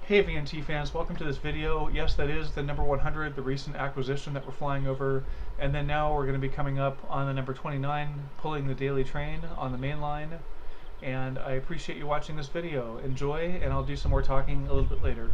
Hey VNT fans, welcome to this video. Yes, that is the number 100, the recent acquisition that we're flying over, and then now we're going to be coming up on the number 29, pulling the daily train on the main line. And I appreciate you watching this video. Enjoy, and I'll do some more talking a little bit later.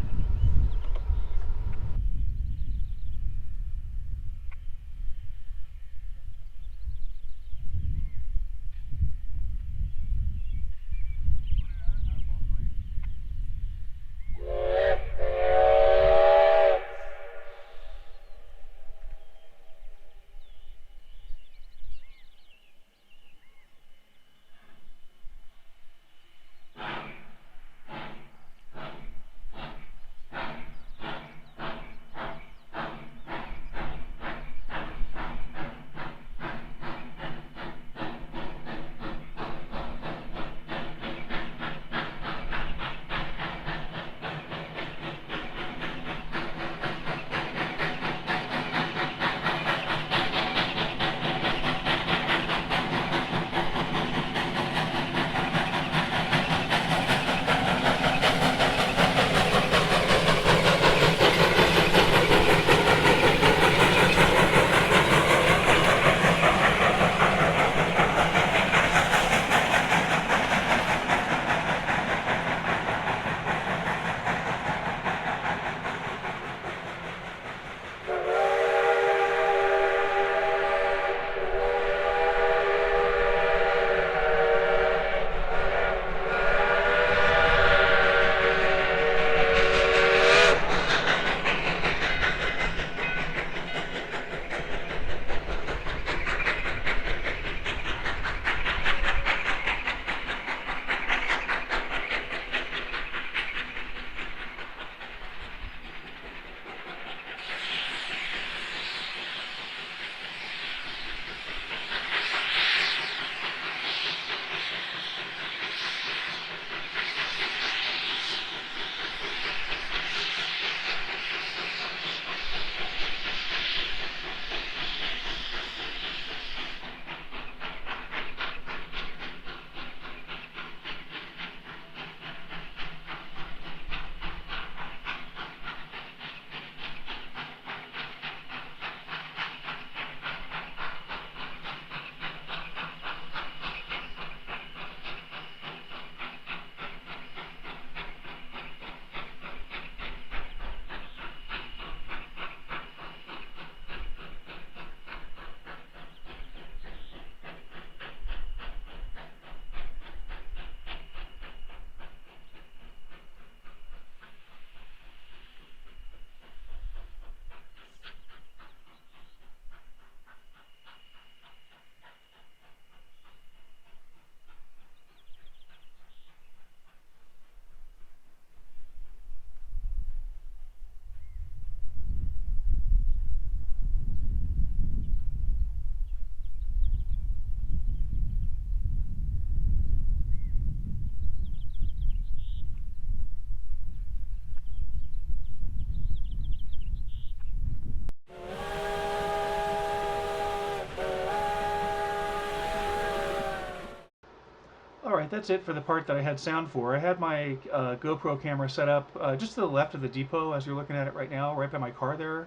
Alright, that's it for the part that I had sound for. I had my GoPro camera set up just to the left of the depot as you're looking at it right now, right by my car there.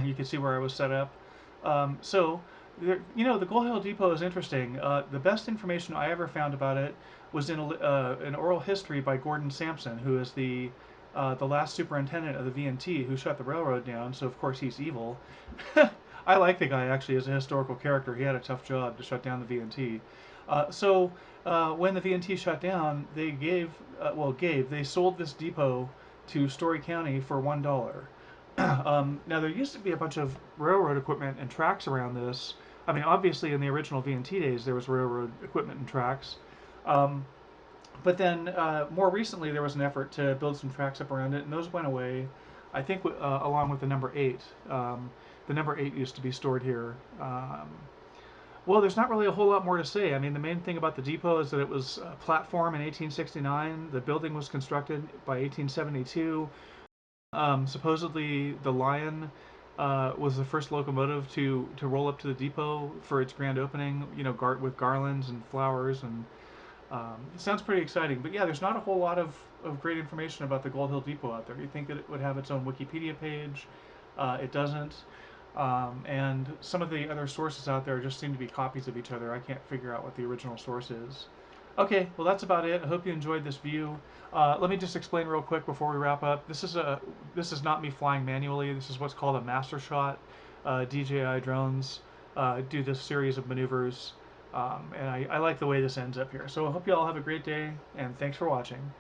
You can see where I was set up. The Gold Hill Depot is interesting. The best information I ever found about it was in an oral history by Gordon Sampson, who is the last superintendent of the VNT who shut the railroad down, so of course he's evil. I like the guy actually as a historical character. He had a tough job to shut down the VNT. When the VNT shut down, they sold this depot to Story County for $1. Now there used to be a bunch of railroad equipment and tracks around this. I mean, obviously in the original VNT days there was railroad equipment and tracks, um, but then more recently there was an effort to build some tracks up around it, and those went away. I think along with the number eight. The number eight used to be stored here. Well, there's not really a whole lot more to say. I mean, the main thing about the depot is that it was a platform in 1869. The building was constructed by 1872. Supposedly, the Lion was the first locomotive to roll up to the depot for its grand opening. You know, with garlands and flowers, and It sounds pretty exciting, but yeah, there's not a whole lot of great information about the Gold Hill Depot out there. You'd think that it would have its own Wikipedia page. It doesn't. And some of the other sources out there just seem to be copies of each other. I can't figure out what the original source is. Okay, well that's about it. I hope you enjoyed this view. Let me just explain real quick before we wrap up. This is not me flying manually. This is what's called a master shot. DJI drones do this series of maneuvers, and I like the way this ends up here. So I hope you all have a great day, and thanks for watching.